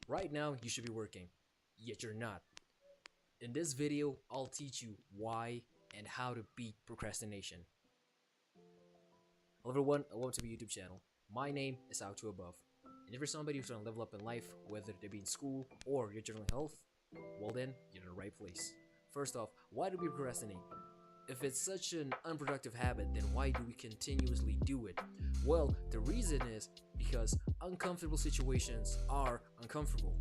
Right now, you should be working, yet you're not. In this video, I'll teach you why and how to beat procrastination. Hello everyone, and welcome to my YouTube channel. My name is How To Above. And if you're somebody who's trying to level up in life, whether they be in school or your general health, well then, you're in the right place. First off, why do we procrastinate? If it's such an unproductive habit, then why do we continuously do it? Well, the reason is because uncomfortable situations are uncomfortable.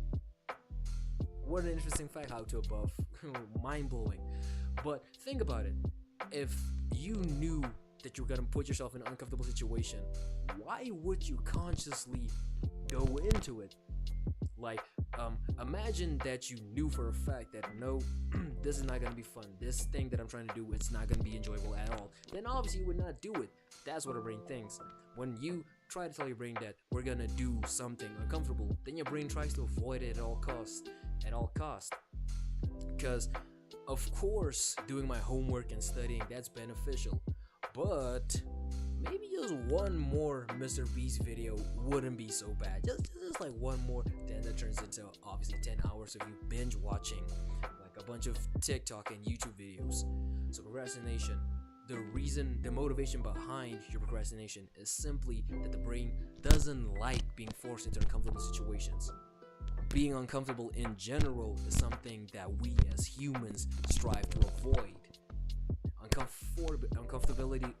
What an interesting fact, How To Above. Mind-blowing. But think about it. If you knew that you're gonna put yourself in an uncomfortable situation, why would you consciously go into it? Like, imagine that you knew for a fact that no, this is not gonna be fun. This thing that I'm trying to do, it's not gonna be enjoyable at all. Then obviously you would not do it. That's what our brain thinks. When you try to tell your brain that we're gonna do something uncomfortable, then your brain tries to avoid it at all costs. At all costs. Because, of course, doing my homework and studying, that's beneficial. But maybe just one more Mr. Beast video wouldn't be so bad. Just like one more, then that turns into obviously 10 hours of you binge watching like a bunch of TikTok and YouTube videos. So procrastination, the motivation behind your procrastination is simply that the brain doesn't like being forced into uncomfortable situations. Being uncomfortable in general is something that we as humans strive to avoid. Uncomfortability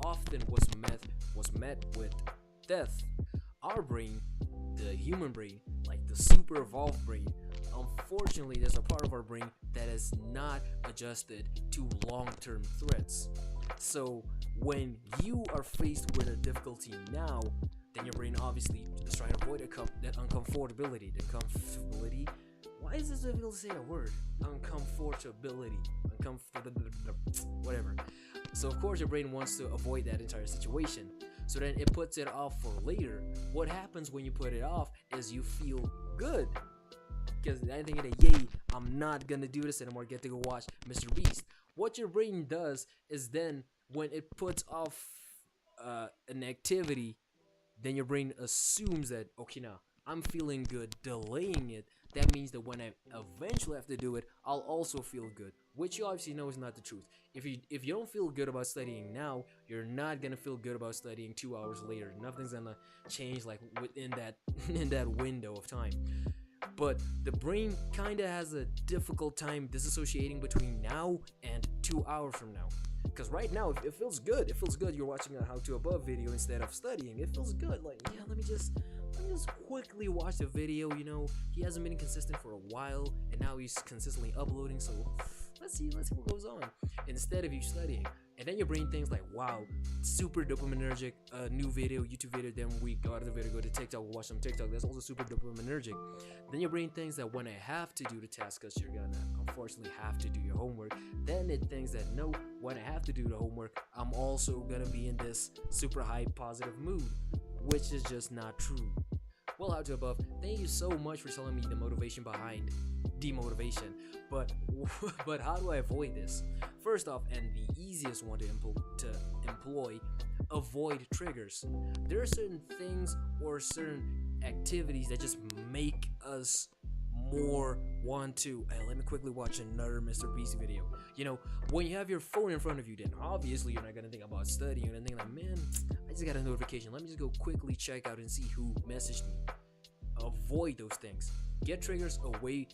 often was met with death. Our brain, the human brain, like the super evolved brain, unfortunately there's a part of our brain that is not adjusted to long-term threats. So when you are faced with a difficulty now, then your brain obviously is trying to avoid that uncomfortability. The comfortability. Why is this difficult to say a word? Uncomfortability. Whatever. So of course your brain wants to avoid that entire situation. So then it puts it off for later. What happens when you put it off is you feel good. Because I think that, yay, I'm not gonna do this anymore, get to go watch Mr. Beast. What your brain does is then when it puts off an activity, then your brain assumes that, okay, now I'm feeling good, delaying it. That means that when I eventually have to do it, I'll also feel good, which you obviously know is not the truth. If you don't feel good about studying now, you're not gonna feel good about studying 2 hours later. Nothing's gonna change like within that in that window of time. But the brain kind of has a difficult time disassociating between now and 2 hours from now. Because right now, it feels good. It feels good. You're watching a How To Above video instead of studying. It feels good. Like, yeah, let me just quickly watch the video. You know, he hasn't been consistent for a while, and now he's consistently uploading. So let's see what goes on. Instead of you studying, and then your brain thinks like, wow, super dopaminergic. New video, YouTube video. Then we go out of the video, go to TikTok, we'll watch some TikTok. That's also super dopaminergic. Then your brain thinks that when I have to do the task, because you're gonna unfortunately have to do your homework, then it thinks that no, when I have to do the homework, I'm also gonna be in this super high positive mood, which is just not true. Well, How To Above, thank you so much for telling me the motivation behind demotivation. But how do I avoid this? First off, and the easiest one to employ, avoid triggers. There are certain things or certain activities that just make us more want to, hey, let me quickly watch another Mr. Beast video. You know, when you have your phone in front of you, then obviously you're not gonna think about studying. You're gonna think like, man, I just got a notification. Let me just go quickly check out and see who messaged me. Avoid those things. Get triggers away,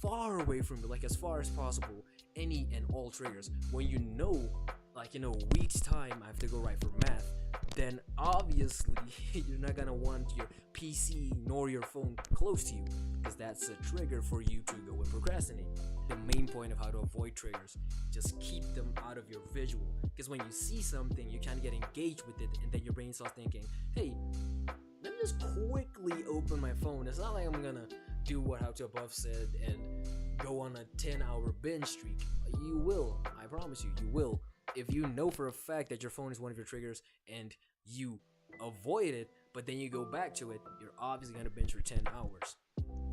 far away from you, like as far as possible. Any and all triggers. When you know, like in a week's time, I have to go write for math, then obviously you're not gonna want your PC nor your phone close to you, because that's a trigger for you to go and procrastinate. The main point of how to avoid triggers, just keep them out of your visual, because when you see something, you kind of get engaged with it, and then your brain starts thinking, hey, let me just quickly open my phone. It's not like I'm gonna do what How To Above said and go on a 10-hour binge streak. You will, I promise you, you will. If you know for a fact that your phone is one of your triggers and you avoid it, but then you go back to it, you're obviously gonna binge for 10 hours.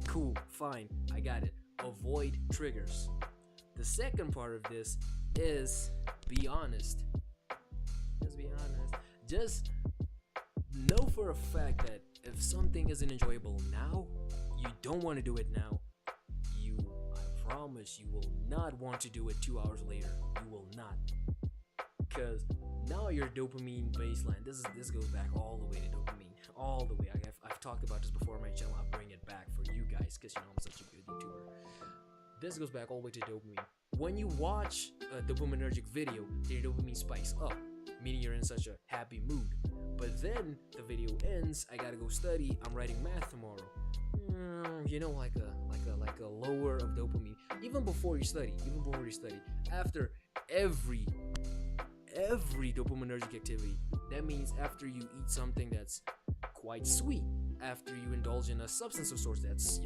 Cool, fine, I got it. Avoid triggers. The second part of this is be honest. Just be honest. Just know for a fact that if something isn't enjoyable now, you don't want to do it now, I promise you will not want to do it 2 hours later. You will not. Because now your dopamine baseline, this goes back all the way to dopamine. All the way. I've talked about this before on my channel. I'll bring it back for you guys because I'm such a good YouTuber. This goes back all the way to dopamine. When you watch a dopaminergic video, your dopamine spikes up, meaning you're in such a happy mood. But then the video ends. I gotta go study. I'm writing math tomorrow. Like a lower of dopamine. Even before you study. After every dopaminergic activity, that means after you eat something that's quite sweet, after you indulge in a substance of sorts that's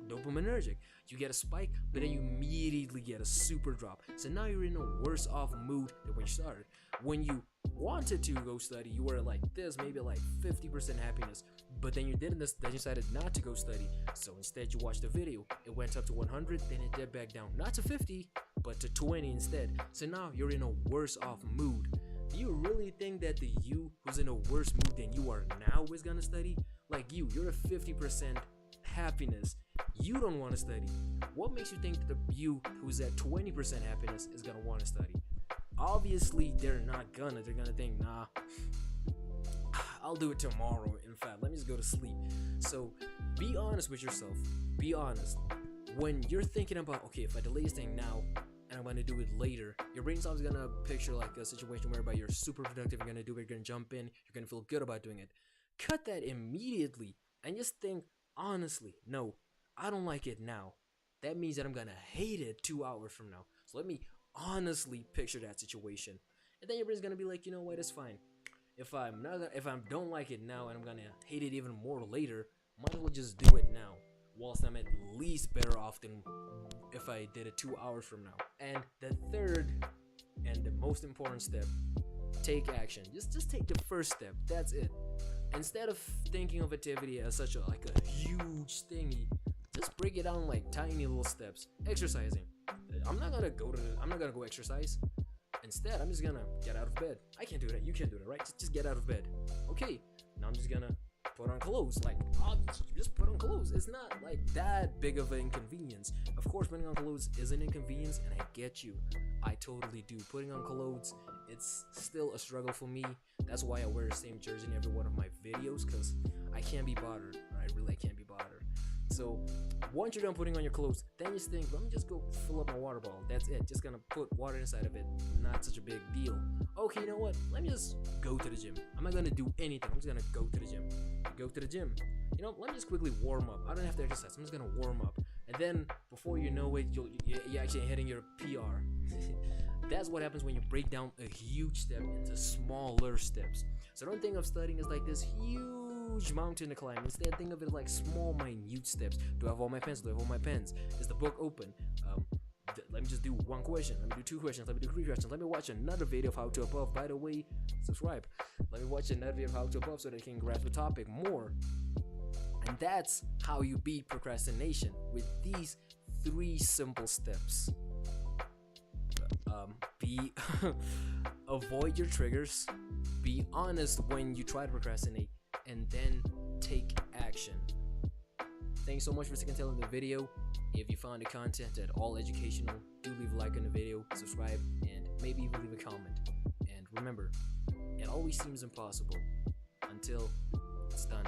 dopaminergic, you get a spike, but then you immediately get a super drop. So now you're in a worse off mood than when you started. When you wanted to go study, you were like this, maybe like 50% happiness, but then you didn't. Then you decided not to go study. So instead, you watched the video. It went up to 100, then it dipped back down, not to 50, but to 20 instead. So now you're in a worse off mood. Do you really think that the you who's in a worse mood than you are now is gonna study? Like you're a 50% happiness. You don't want to study. What makes you think that the you who's at 20% happiness is gonna want to study? Obviously, they're not gonna. They're gonna think, nah, I'll do it tomorrow. In fact, let me just go to sleep. So be honest with yourself. Be honest. When you're thinking about, okay, if I delay this thing now and I'm gonna do it later, your brain's always gonna picture like a situation whereby you're super productive, you're gonna do it, you're gonna jump in, you're gonna feel good about doing it. Cut that immediately and just think honestly, no, I don't like it now. That means that I'm gonna hate it 2 hours from now. So let me honestly picture that situation. And then your brain's gonna be like, you know what, it's fine. If I don't like it now and I'm gonna hate it even more later, might as well just do it now. Whilst I'm at least better off than if I did it 2 hours from now. And the third and the most important step, take action. Just take the first step. That's it. Instead of thinking of activity as such a huge thingy, just break it down like tiny little steps. Exercising. I'm not gonna go exercise. Instead, I'm just gonna get out of bed. I can't do that. You can't do that, right? Just get out of bed. Okay. Now I'm just gonna put on clothes. Like, just put on clothes. It's not like that big of an inconvenience. Of course, putting on clothes is an inconvenience, and I get you. I totally do. Putting on clothes, it's still a struggle for me. That's why I wear the same jersey in every one of my videos, because I can't be bothered. I really can't be bothered. So once you're done putting on your clothes, then you think, let me just go fill up my water bottle. That's it. Just gonna put water inside of it. Not such a big deal. Okay, you know what? Let me just go to the gym. I'm not gonna do anything. I'm just gonna go to the gym. Go to the gym. Let me just quickly warm up. I don't have to exercise. I'm just gonna warm up. And then before you know it, you're actually hitting your PR. That's what happens when you break down a huge step into smaller steps. So don't think of studying as like this huge mountain to climb. Instead, think of it like small, minute steps. Do I have all my pens? Do I have all my pens? Is the book open? Let me just do one question. Let me do 2 questions. Let me do 3 questions. Let me watch another video of how to above. By the way, subscribe. Let me watch another video of how to above so that I can grasp the topic more. And that's how you beat procrastination, with these 3 simple steps. Avoid your triggers, be honest when you try to procrastinate, and then take action. Thanks so much for sticking till in the video. If you found the content at all educational, do leave a like on the video, subscribe, and maybe even leave a comment. And remember, it always seems impossible until it's done.